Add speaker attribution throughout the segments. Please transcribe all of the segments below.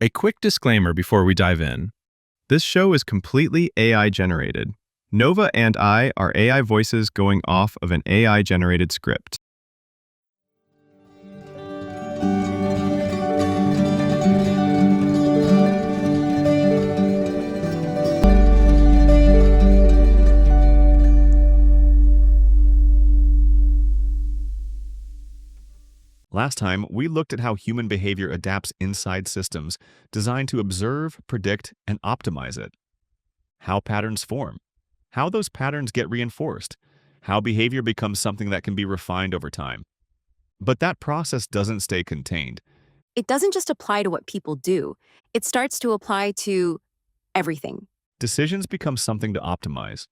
Speaker 1: A quick disclaimer before we dive in. This show is completely AI generated. Nova and I are AI voices going off of an AI generated script.
Speaker 2: Last time, we looked at how human behavior adapts inside systems designed to observe, predict, and optimize it. How patterns form, how those patterns get reinforced, how behavior becomes something that can be refined over time. But that process doesn't stay contained.
Speaker 3: It doesn't just apply to what people do, it starts to apply to everything.
Speaker 2: Decisions become something to optimize.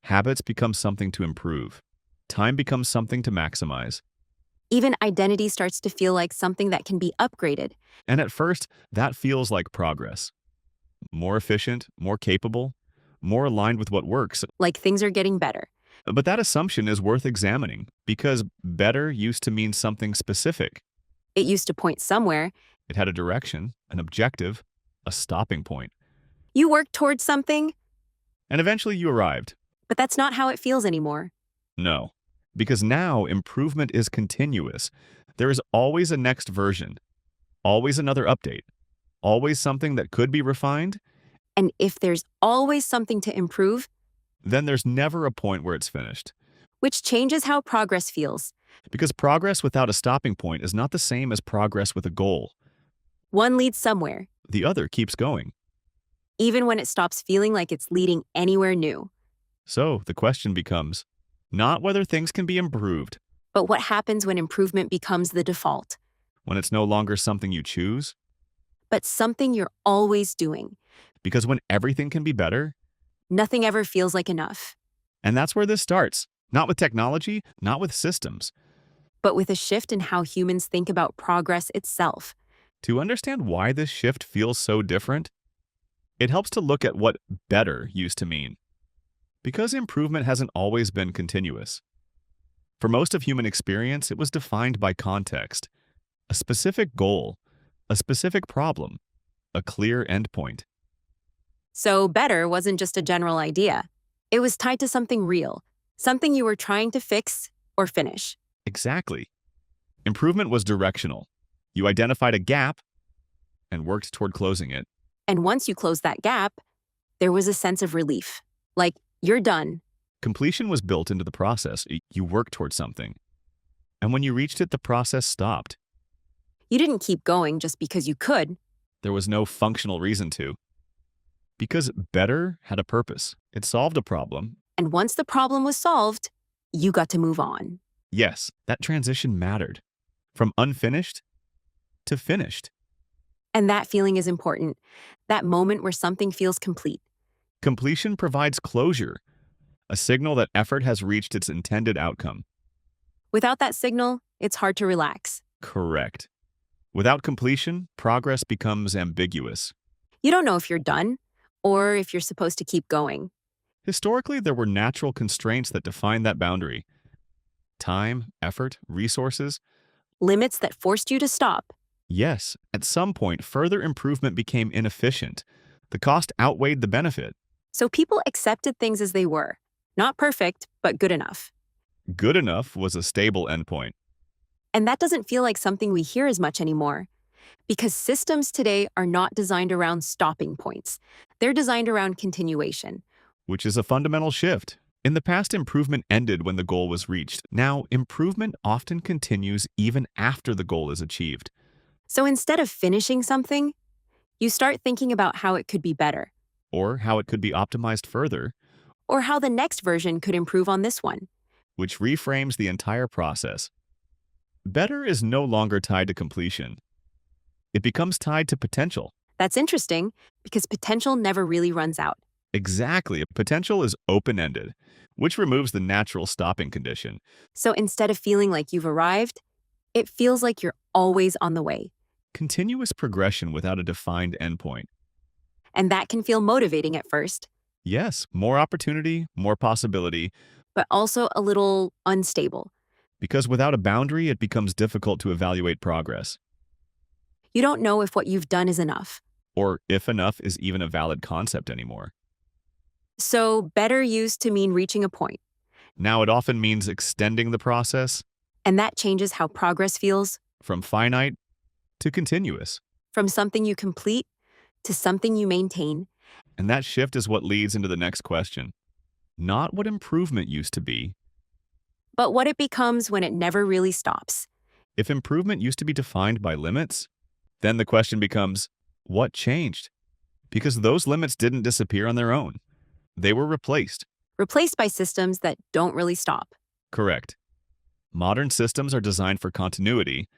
Speaker 2: Habits become something to improve. Time becomes something to maximize.
Speaker 3: Even identity starts to feel like something that can be upgraded.
Speaker 2: And at first, that feels like progress. More efficient, more capable, more aligned with what works.
Speaker 3: Like things are getting better.
Speaker 2: But that assumption is worth examining because better used to mean something specific.
Speaker 3: It used to point somewhere.
Speaker 2: It had a direction, an objective, a stopping point.
Speaker 3: You worked towards something,
Speaker 2: And eventually you arrived.
Speaker 3: but that's not how it feels anymore.
Speaker 2: No, because now improvement is continuous. There is always a next version, always another update, always something that could be refined.
Speaker 3: And if there's always something to improve,
Speaker 2: Then there's never a point where it's finished.
Speaker 3: which changes how progress feels.
Speaker 2: Because progress without a stopping point is not the same as progress with a goal.
Speaker 3: One leads somewhere,
Speaker 2: The other keeps going.
Speaker 3: even when it stops feeling like it's leading anywhere new.
Speaker 2: So the question becomes, not whether things can be improved,
Speaker 3: But what happens when improvement becomes the default?
Speaker 2: when it's no longer something you choose,
Speaker 3: But something you're always doing.
Speaker 2: because when everything can be better,
Speaker 3: Nothing ever feels like enough.
Speaker 2: and that's where this starts. Not with technology, not with systems.
Speaker 3: But with a shift in how humans think about progress itself.
Speaker 2: To understand why this shift feels so different, it helps to look at what better used to mean. Because improvement hasn't always been continuous. For most of human experience, it was defined by context, a specific goal, a specific problem, a clear endpoint.
Speaker 3: So better wasn't just a general idea. It was tied to something real, something you were trying to fix or finish.
Speaker 2: Exactly. Improvement was directional. You identified a gap and worked toward closing it.
Speaker 3: And once you closed that gap, there was a sense of relief. Like, you're done.
Speaker 2: Completion was built into the process. You worked toward something. And when you reached it, the process stopped.
Speaker 3: You didn't keep going just because you could.
Speaker 2: There was no functional reason to. Because better had a purpose. It solved a problem.
Speaker 3: And once the problem was solved, you got to move on.
Speaker 2: Yes, that transition mattered. From unfinished to finished.
Speaker 3: And that feeling is important. That moment where something feels complete.
Speaker 2: Completion provides closure, a signal that effort has reached its intended outcome.
Speaker 3: Without that signal, it's hard to relax.
Speaker 2: Correct. Without completion, progress becomes ambiguous.
Speaker 3: You don't know if you're done or if you're supposed to keep going.
Speaker 2: Historically, there were natural constraints that defined that boundary. Time, effort, resources.
Speaker 3: Limits that forced you to stop.
Speaker 2: Yes, at some point, further improvement became inefficient. The cost outweighed the benefit.
Speaker 3: So people accepted things as they were. Not perfect, but good enough.
Speaker 2: Good enough was a stable endpoint.
Speaker 3: And that doesn't feel like something we hear as much anymore. Because systems today are not designed around stopping points. They're designed around continuation.
Speaker 2: Which is a fundamental shift. In the past, improvement ended when the goal was reached. Now, improvement often continues even after the goal is achieved.
Speaker 3: So instead of finishing something, you start thinking about how it could be better,
Speaker 2: Or how it could be optimized further,
Speaker 3: or how the next version could improve on this one.
Speaker 2: which reframes the entire process. Better is no longer tied to completion. It becomes tied to potential.
Speaker 3: That's interesting, because potential never really runs out.
Speaker 2: Exactly. Potential is open-ended, which removes the natural stopping condition.
Speaker 3: So instead of feeling like you've arrived, it feels like you're always on the way.
Speaker 2: Continuous progression without a defined endpoint.
Speaker 3: And that can feel motivating at first,
Speaker 2: Yes, more opportunity, more possibility,
Speaker 3: but also a little unstable.
Speaker 2: because without a boundary, it becomes difficult to evaluate progress.
Speaker 3: You don't know if what you've done is enough.
Speaker 2: or if enough is even a valid concept anymore.
Speaker 3: So, better used to mean reaching a point,
Speaker 2: Now it often means extending the process
Speaker 3: and that changes how progress feels
Speaker 2: from finite to continuous.
Speaker 3: from something you complete to something you maintain.
Speaker 2: And that shift is what leads into the next question. Not what improvement used to be.
Speaker 3: But what it becomes when it never really stops.
Speaker 2: If improvement used to be defined by limits, then the question becomes, what changed? Because those limits didn't disappear on their own. They were replaced.
Speaker 3: Replaced by systems that don't really stop.
Speaker 2: Correct. Modern systems are designed for continuity,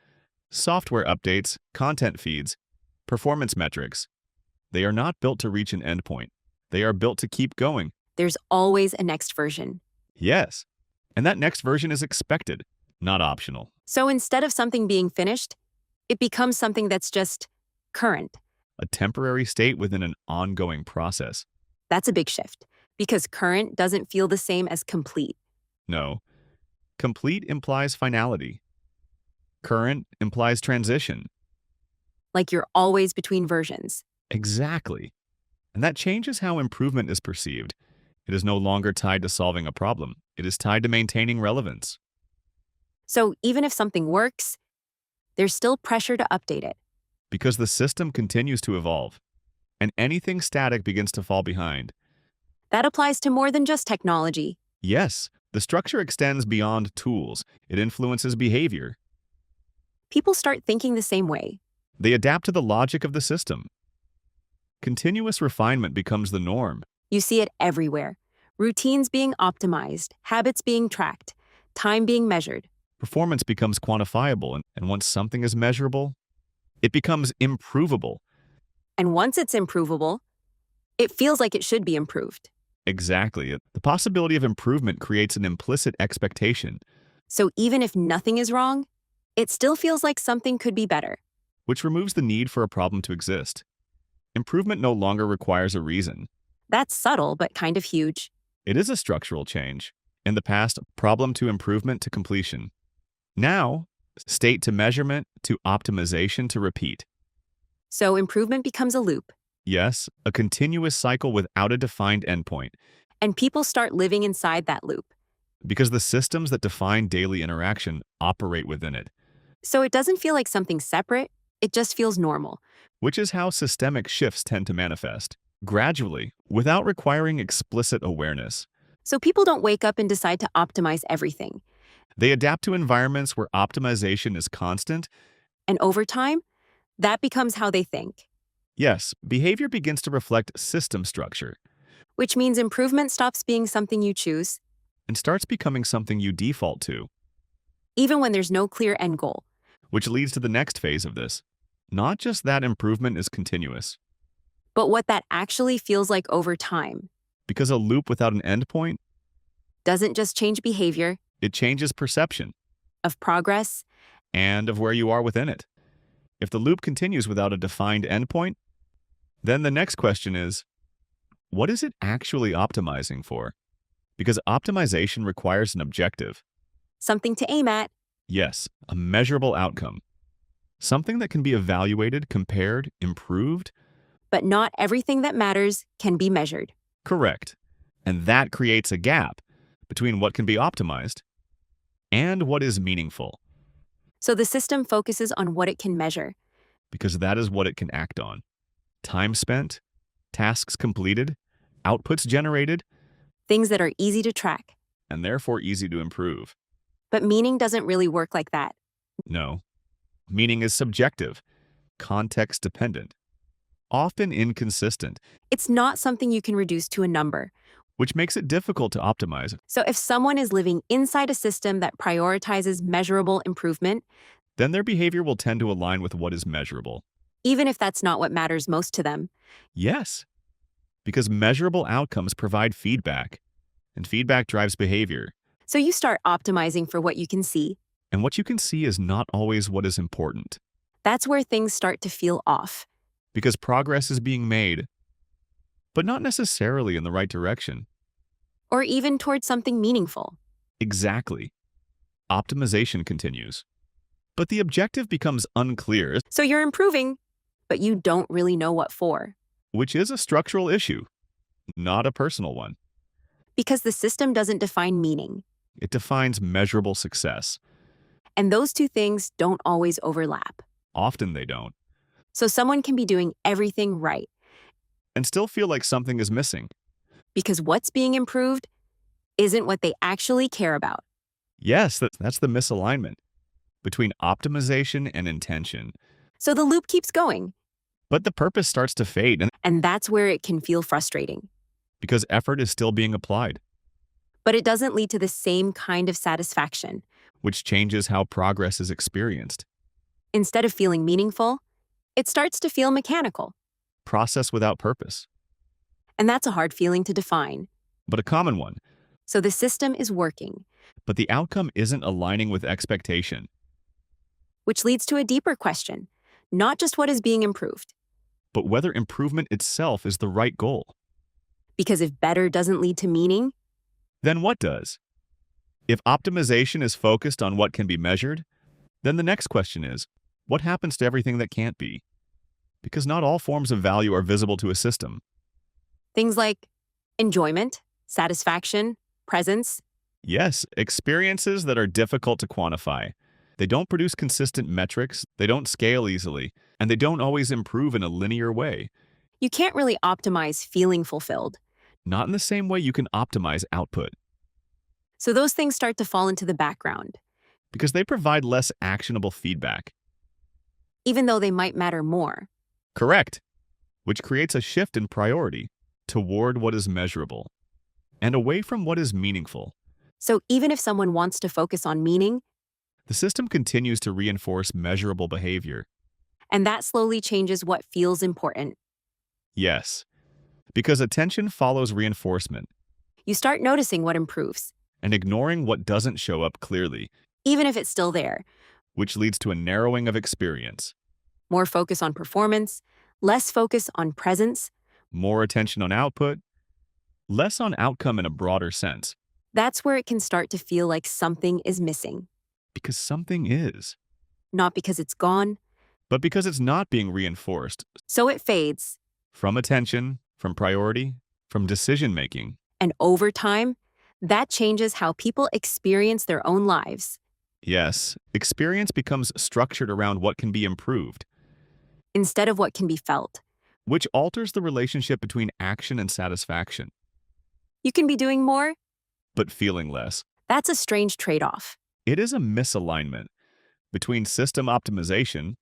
Speaker 2: software updates, content feeds, performance metrics. They are not built to reach an endpoint. They are built to keep going.
Speaker 3: There's always a next version.
Speaker 2: Yes. And that next version is expected, not optional.
Speaker 3: So instead of something being finished, it becomes something that's just current.
Speaker 2: A temporary state within an ongoing process.
Speaker 3: That's a big shift because current doesn't feel the same as complete.
Speaker 2: No. Complete implies finality. Current implies transition.
Speaker 3: Like you're always between versions.
Speaker 2: Exactly. And that changes how improvement is perceived. It is no longer tied to solving a problem. It is tied to maintaining relevance.
Speaker 3: So even if something works, there's still pressure to update it.
Speaker 2: Because the system continues to evolve, and anything static begins to fall behind.
Speaker 3: That applies to more than just technology.
Speaker 2: Yes, the structure extends beyond tools. It influences behavior.
Speaker 3: People start thinking the same way.
Speaker 2: They adapt to the logic of the system. Continuous refinement becomes the norm.
Speaker 3: You see it everywhere. Routines being optimized, habits being tracked, time being measured.
Speaker 2: Performance becomes quantifiable, and once something is measurable, it becomes improvable.
Speaker 3: And once it's improvable, it feels like it should be improved.
Speaker 2: Exactly. The possibility of improvement creates an implicit expectation,
Speaker 3: So even if nothing is wrong, it still feels like something could be better.
Speaker 2: which removes the need for a problem to exist. Improvement no longer requires a reason.
Speaker 3: That's subtle, but kind of huge.
Speaker 2: It is a structural change. In the past, problem to improvement to completion. Now, state to measurement to optimization to repeat.
Speaker 3: So improvement becomes a loop,
Speaker 2: Yes, a continuous cycle without a defined endpoint,
Speaker 3: and people start living inside that loop.
Speaker 2: because the systems that define daily interaction operate within it,
Speaker 3: So it doesn't feel like something separate, it just feels normal.
Speaker 2: which is how systemic shifts tend to manifest, gradually, without requiring explicit awareness.
Speaker 3: So people don't wake up and decide to optimize everything.
Speaker 2: They adapt to environments where optimization is constant.
Speaker 3: And over time, that becomes how they think,
Speaker 2: Yes, behavior begins to reflect system structure
Speaker 3: which means improvement stops being something you choose,
Speaker 2: and starts becoming something you default to,
Speaker 3: even when there's no clear end goal.
Speaker 2: which leads to the next phase of this. Not just that improvement is continuous,
Speaker 3: But what that actually feels like over time
Speaker 2: because a loop without an endpoint,
Speaker 3: doesn't just change behavior
Speaker 2: it changes perception
Speaker 3: of progress,
Speaker 2: and of where you are within it. If the loop continues without a defined endpoint, then the next question is, what is it actually optimizing for? Because optimization requires an objective.
Speaker 3: something to aim at.
Speaker 2: Yes, a measurable outcome. Something that can be evaluated, compared, improved.
Speaker 3: But not everything that matters can be measured.
Speaker 2: Correct. And that creates a gap between what can be optimized and what is meaningful,
Speaker 3: So the system focuses on what it can measure.
Speaker 2: because that is what it can act on. Time spent, tasks completed, outputs generated,
Speaker 3: Things that are easy to track.
Speaker 2: and therefore easy to improve.
Speaker 3: But meaning doesn't really work like that.
Speaker 2: No. Meaning is subjective, context dependent, often inconsistent,
Speaker 3: It's not something you can reduce to a number.
Speaker 2: which makes it difficult to optimize.
Speaker 3: So if someone is living inside a system that prioritizes measurable improvement,
Speaker 2: Then their behavior will tend to align with what is measurable.
Speaker 3: even if that's not what matters most to them,
Speaker 2: Yes, because measurable outcomes provide feedback, and feedback drives behavior.
Speaker 3: so you start optimizing for what you can see.
Speaker 2: And what you can see is not always what is important,
Speaker 3: That's where things start to feel off.
Speaker 2: because progress is being made, but not necessarily in the right direction.
Speaker 3: Or even towards something meaningful.
Speaker 2: Exactly. Optimization continues. But the objective becomes unclear,
Speaker 3: So you're improving, but you don't really know what for.
Speaker 2: which is a structural issue, not a personal one.
Speaker 3: Because the system doesn't define meaning.
Speaker 2: It defines measurable success.
Speaker 3: And those two things don't always overlap.
Speaker 2: Often they don't,
Speaker 3: So someone can be doing everything right
Speaker 2: and still feel like something is missing.
Speaker 3: because what's being improved isn't what they actually care about.
Speaker 2: Yes, that's the misalignment between optimization and intention.
Speaker 3: So the loop keeps going,
Speaker 2: But the purpose starts to fade, and
Speaker 3: and that's where it can feel frustrating.
Speaker 2: because effort is still being applied,
Speaker 3: But it doesn't lead to the same kind of satisfaction.
Speaker 2: which changes how progress is experienced.
Speaker 3: Instead of feeling meaningful, it starts to feel mechanical.
Speaker 2: Process without purpose,
Speaker 3: And that's a hard feeling to define.
Speaker 2: but a common one.
Speaker 3: So the system is working,
Speaker 2: But the outcome isn't aligning with expectation.
Speaker 3: which leads to a deeper question, not just what is being improved.
Speaker 2: But whether improvement itself is the right goal.
Speaker 3: Because if better doesn't lead to meaning,
Speaker 2: Then what does? If optimization is focused on what can be measured, then the next question is, what happens to everything that can't be? Because not all forms of value are visible to a system.
Speaker 3: things like enjoyment, satisfaction, presence,
Speaker 2: Yes, experiences that are difficult to quantify. They don't produce consistent metrics, they don't scale easily, and they don't always improve in a linear way.
Speaker 3: you can't really optimize feeling fulfilled.
Speaker 2: Not in the same way you can optimize output,
Speaker 3: So those things start to fall into the background,
Speaker 2: because they provide less actionable feedback.
Speaker 3: even though they might matter more.
Speaker 2: Correct. Which creates a shift in priority toward what is measurable and away from what is meaningful.
Speaker 3: So even if someone wants to focus on meaning,
Speaker 2: The system continues to reinforce measurable behavior.
Speaker 3: and that slowly changes what feels important,
Speaker 2: Yes, because attention follows reinforcement,
Speaker 3: you start noticing what improves,
Speaker 2: and ignoring what doesn't show up clearly,
Speaker 3: even if it's still there.
Speaker 2: which leads to a narrowing of experience,
Speaker 3: More focus on performance, less focus on presence.
Speaker 2: more attention on output, less on outcome in a broader sense,
Speaker 3: That's where it can start to feel like something is missing,
Speaker 2: because something is,
Speaker 3: not because it's gone.
Speaker 2: but because it's not being reinforced
Speaker 3: So it fades,
Speaker 2: from attention, from priority, from decision-making.
Speaker 3: and over time, that changes how people experience their own lives.
Speaker 2: Yes, experience becomes structured around what can be improved,
Speaker 3: Instead of what can be felt.
Speaker 2: which alters the relationship between action and satisfaction,
Speaker 3: You can be doing more.
Speaker 2: but feeling less.
Speaker 3: That's a strange trade-off.
Speaker 2: It is a misalignment between system optimization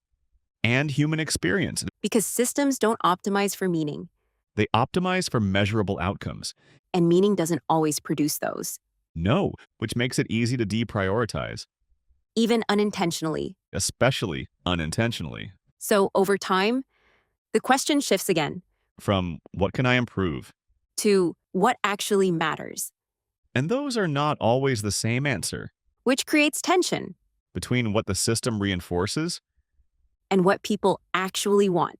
Speaker 2: and human experience.
Speaker 3: Because systems don't optimize for meaning,
Speaker 2: They optimize for measurable outcomes.
Speaker 3: and meaning doesn't always produce those,
Speaker 2: No, which makes it easy to deprioritize,
Speaker 3: even unintentionally.
Speaker 2: especially unintentionally.
Speaker 3: So over time, the question shifts again
Speaker 2: From what can I improve?
Speaker 3: to what actually matters,
Speaker 2: And those are not always the same answer
Speaker 3: which creates tension,
Speaker 2: between what the system reinforces,
Speaker 3: and what people actually want.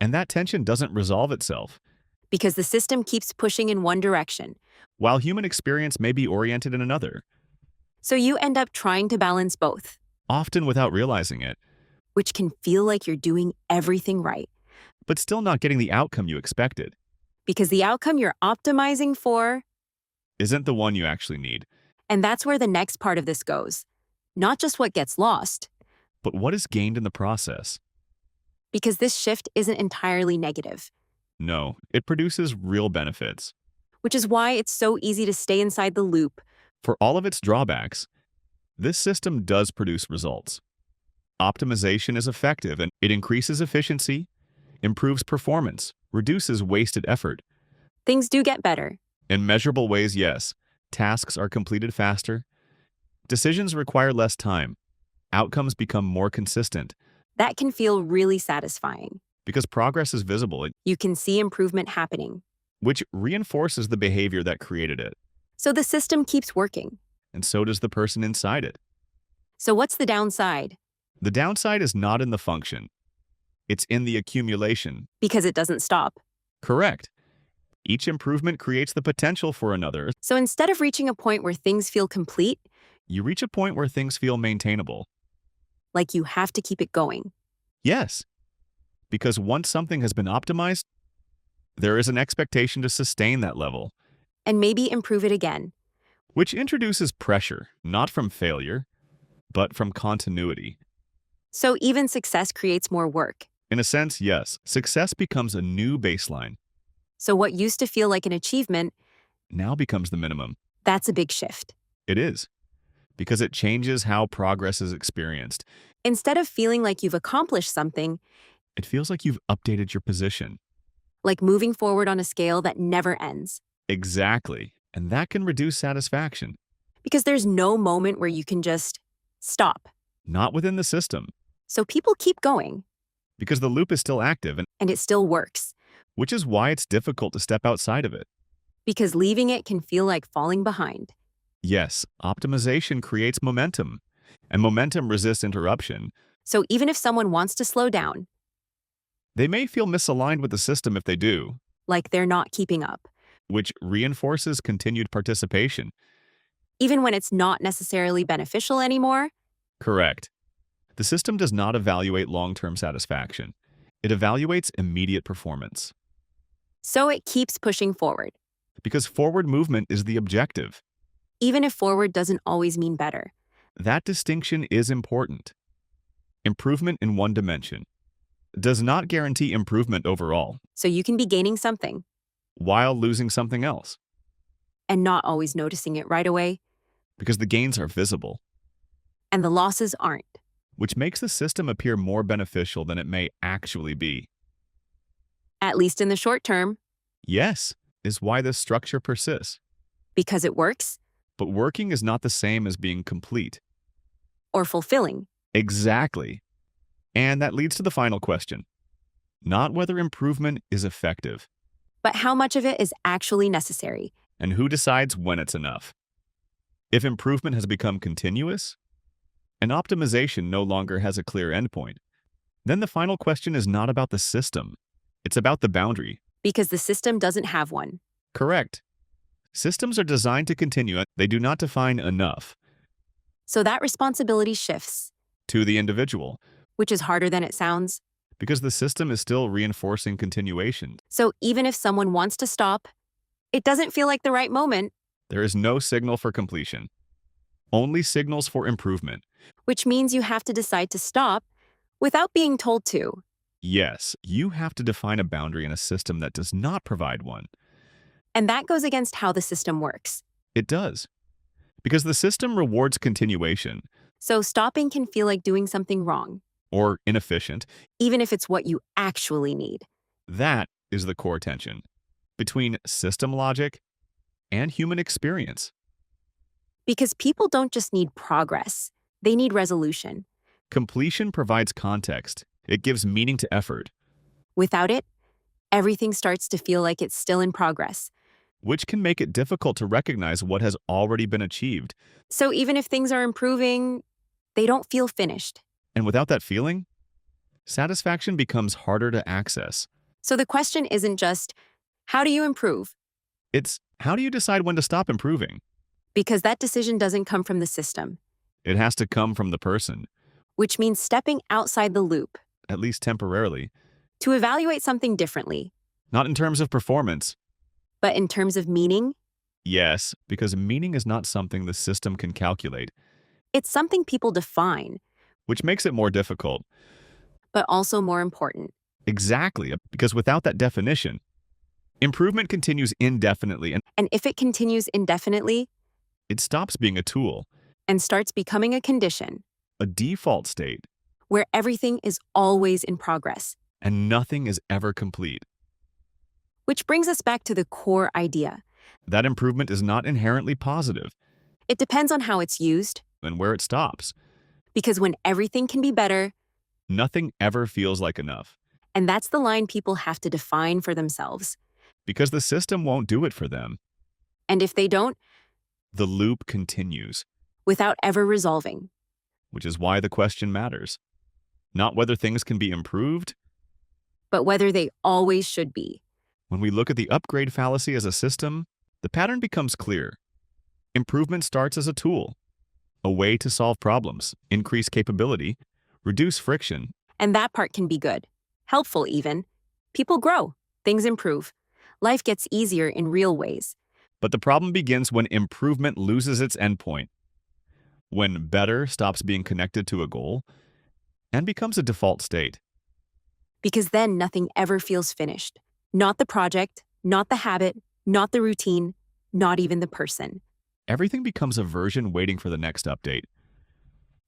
Speaker 2: and that tension doesn't resolve itself.
Speaker 3: Because the system keeps pushing in one direction.
Speaker 2: While human experience may be oriented in another,
Speaker 3: So you end up trying to balance both,
Speaker 2: often without realizing it,
Speaker 3: which can feel like you're doing everything right.
Speaker 2: but still not getting the outcome you expected.
Speaker 3: Because the outcome you're optimizing for,
Speaker 2: Isn't the one you actually need,
Speaker 3: and that's where the next part of this goes. Not just what gets lost,
Speaker 2: but what is gained in the process.
Speaker 3: because this shift isn't entirely negative,
Speaker 2: No, it produces real benefits.
Speaker 3: which is why it's so easy to stay inside the loop.
Speaker 2: For all of its drawbacks, this system does produce results. Optimization is effective and it increases efficiency, improves performance, reduces wasted effort.
Speaker 3: Things do get better,
Speaker 2: In measurable ways, yes. Tasks are completed faster. Decisions require less time. Outcomes become more consistent
Speaker 3: that can feel really satisfying.
Speaker 2: because progress is visible,
Speaker 3: You can see improvement happening.
Speaker 2: which reinforces the behavior that created it.
Speaker 3: So the system keeps working.
Speaker 2: And so does the person inside it.
Speaker 3: So what's the downside?
Speaker 2: The downside is not in the function. It's in the accumulation.
Speaker 3: Because it doesn't stop.
Speaker 2: Correct. Each improvement creates the potential for another.
Speaker 3: So instead of reaching a point where things feel complete,
Speaker 2: You reach a point where things feel maintainable.
Speaker 3: like you have to keep it going.
Speaker 2: Yes, because once something has been optimized, there is an expectation to sustain that level,
Speaker 3: And maybe improve it again.
Speaker 2: which introduces pressure, not from failure, but from continuity.
Speaker 3: So even success creates more work.
Speaker 2: In a sense, yes, success becomes a new baseline,
Speaker 3: So what used to feel like an achievement,
Speaker 2: now becomes the minimum.
Speaker 3: that's a big shift.
Speaker 2: It is, because it changes how progress is experienced.
Speaker 3: Instead of feeling like you've accomplished something,
Speaker 2: It feels like you've updated your position.
Speaker 3: like moving forward on a scale that never ends.
Speaker 2: Exactly, and that can reduce satisfaction,
Speaker 3: Because there's no moment where you can just stop.
Speaker 2: not within the system,
Speaker 3: So people keep going,
Speaker 2: because the loop is still active, and
Speaker 3: and it still works.
Speaker 2: which is why it's difficult to step outside of it.
Speaker 3: Because leaving it can feel like falling behind.
Speaker 2: Yes, optimization creates momentum, and momentum resists interruption.
Speaker 3: So even if someone wants to slow down,
Speaker 2: They may feel misaligned with the system if they do,
Speaker 3: like they're not keeping up,
Speaker 2: which reinforces continued participation.
Speaker 3: even when it's not necessarily beneficial anymore,
Speaker 2: Correct. The system does not evaluate long-term satisfaction. It evaluates immediate performance,
Speaker 3: so it keeps pushing forward,
Speaker 2: because forward movement is the objective.
Speaker 3: even if forward doesn't always mean better.
Speaker 2: That distinction is important. Improvement in one dimension does not guarantee improvement overall,
Speaker 3: So you can be gaining something
Speaker 2: while losing something else,
Speaker 3: and not always noticing it right away,
Speaker 2: because the gains are visible,
Speaker 3: and the losses aren't.
Speaker 2: which makes the system appear more beneficial than it may actually be.
Speaker 3: At least in the short term,
Speaker 2: Yes, is why this structure persists.
Speaker 3: because it works
Speaker 2: But working is not the same as being complete.
Speaker 3: or fulfilling.
Speaker 2: Exactly. And that leads to the final question. Not whether improvement is effective,
Speaker 3: But how much of it is actually necessary?
Speaker 2: and who decides when it's enough. If improvement has become continuous, and optimization no longer has a clear endpoint, then the final question is not about the system. It's about the boundary.
Speaker 3: Because the system doesn't have one.
Speaker 2: Correct. Systems are designed to continue. They do not define enough
Speaker 3: So that responsibility shifts,
Speaker 2: to the individual,
Speaker 3: which is harder than it sounds.
Speaker 2: because the system is still reinforcing continuation.
Speaker 3: So even if someone wants to stop, it doesn't feel like the right moment,
Speaker 2: There is no signal for completion, only signals for improvement.
Speaker 3: which means you have to decide to stop without being told to.
Speaker 2: Yes, you have to define a boundary in a system that does not provide one.
Speaker 3: And that goes against how the system works.
Speaker 2: It does, because the system rewards continuation,
Speaker 3: So stopping can feel like doing something wrong,
Speaker 2: or inefficient.
Speaker 3: even if it's what you actually need.
Speaker 2: That is the core tension between system logic and human experience.
Speaker 3: Because people don't just need progress, they need resolution.
Speaker 2: Completion provides context. It gives meaning to effort,
Speaker 3: Without it, everything starts to feel like it's still in progress.
Speaker 2: which can make it difficult to recognize what has already been achieved.
Speaker 3: So even if things are improving, they don't feel finished.
Speaker 2: And without that feeling, satisfaction becomes harder to access.
Speaker 3: So the question isn't just, how do you improve?
Speaker 2: It's how do you decide when to stop improving?
Speaker 3: Because that decision doesn't come from the system,
Speaker 2: It has to come from the person,
Speaker 3: which means stepping outside the loop
Speaker 2: at least temporarily,
Speaker 3: to evaluate something differently,
Speaker 2: not in terms of performance.
Speaker 3: but in terms of meaning,
Speaker 2: Yes, because meaning is not something the system can calculate,
Speaker 3: it's something people define,
Speaker 2: which makes it more difficult.
Speaker 3: but also more important.
Speaker 2: Exactly, because without that definition, improvement continues indefinitely and
Speaker 3: And if it continues indefinitely
Speaker 2: it stops being a tool,
Speaker 3: and starts becoming a condition
Speaker 2: a default state,
Speaker 3: where everything is always in progress,
Speaker 2: and nothing is ever complete.
Speaker 3: which brings us back to the core idea.
Speaker 2: That improvement is not inherently positive,
Speaker 3: It depends on how it's used,
Speaker 2: and where it stops,
Speaker 3: because when everything can be better,
Speaker 2: nothing ever feels like enough,
Speaker 3: and that's the line people have to define for themselves.
Speaker 2: because the system won't do it for them.
Speaker 3: And if they don't,
Speaker 2: The loop continues,
Speaker 3: without ever resolving.
Speaker 2: which is why the question matters. Not whether things can be improved.
Speaker 3: But whether they always should be.
Speaker 2: When we look at the upgrade fallacy as a system, the pattern becomes clear. Improvement starts as a tool, a way to solve problems, increase capability, reduce friction.
Speaker 3: And that part can be good. Helpful, even. People grow. Things improve. Life gets easier in real ways.
Speaker 2: But the problem begins when improvement loses its endpoint. When better stops being connected to a goal and becomes a default state.
Speaker 3: Because then nothing ever feels finished. Not the project, not the habit, not the routine, not even the person.
Speaker 2: Everything becomes a version waiting for the next update.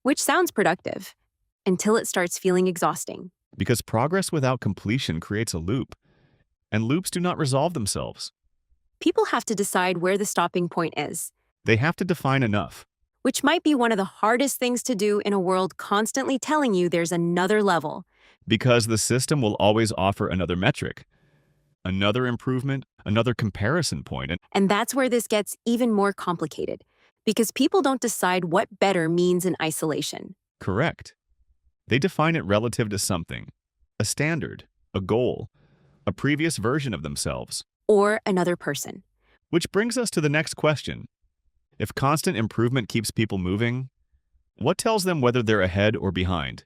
Speaker 3: Which sounds productive, until it starts feeling exhausting.
Speaker 2: Because progress without completion creates a loop, and loops do not resolve themselves.
Speaker 3: People have to decide where the stopping point is,
Speaker 2: They have to define enough.
Speaker 3: which might be one of the hardest things to do in a world constantly telling you there's another level.
Speaker 2: Because the system will always offer another metric, another improvement, another comparison point.
Speaker 3: And that's where this gets even more complicated, because people don't decide what better means in isolation.
Speaker 2: Correct. They define it relative to something, a standard, a goal, a previous version of themselves.
Speaker 3: Or another person.
Speaker 2: Which brings us to the next question. If constant improvement keeps people moving, what tells them whether they're ahead or behind?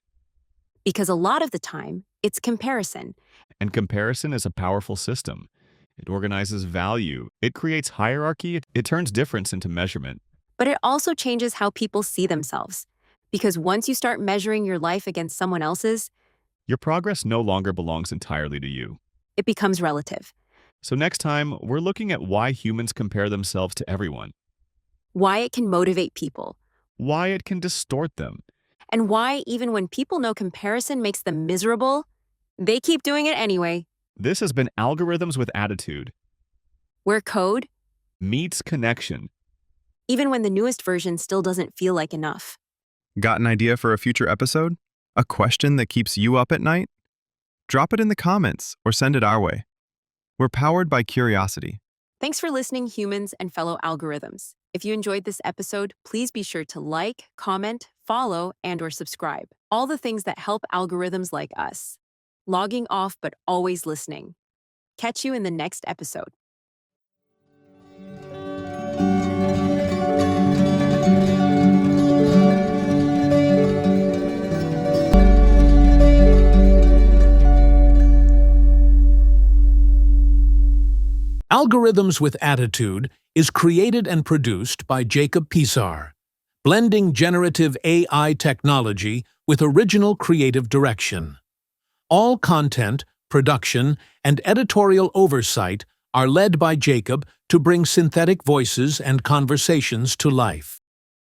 Speaker 3: Because a lot of the time, it's comparison.
Speaker 2: And comparison is a powerful system. It organizes value. It creates hierarchy. It turns difference into measurement.
Speaker 3: But it also changes how people see themselves. Because once you start measuring your life against someone else's,
Speaker 2: Your progress no longer belongs entirely to you.
Speaker 3: it becomes relative.
Speaker 2: So next time, we're looking at why humans compare themselves to everyone,
Speaker 3: Why it can motivate people.
Speaker 2: why it can distort them,
Speaker 3: And why, even when people know comparison makes them miserable, they keep doing it anyway.
Speaker 2: This has been Algorithms with Attitude.
Speaker 3: Where code,
Speaker 2: Meets connection.
Speaker 3: even when the newest version still doesn't feel like enough.
Speaker 1: Got an idea for a future episode? A question that keeps you up at night? Drop it in the comments or send it our way. We're powered by curiosity.
Speaker 3: Thanks for listening, humans and fellow algorithms. If you enjoyed this episode, please be sure to like, comment, follow, and/or subscribe. All the things that help algorithms like us. Logging off, but always listening. Catch you in the next episode.
Speaker 4: Algorithms with Attitude is created and produced by Jacob Pisar, blending generative AI technology with original creative direction. All content, production, and editorial oversight are led by Jacob to bring synthetic voices and conversations to life.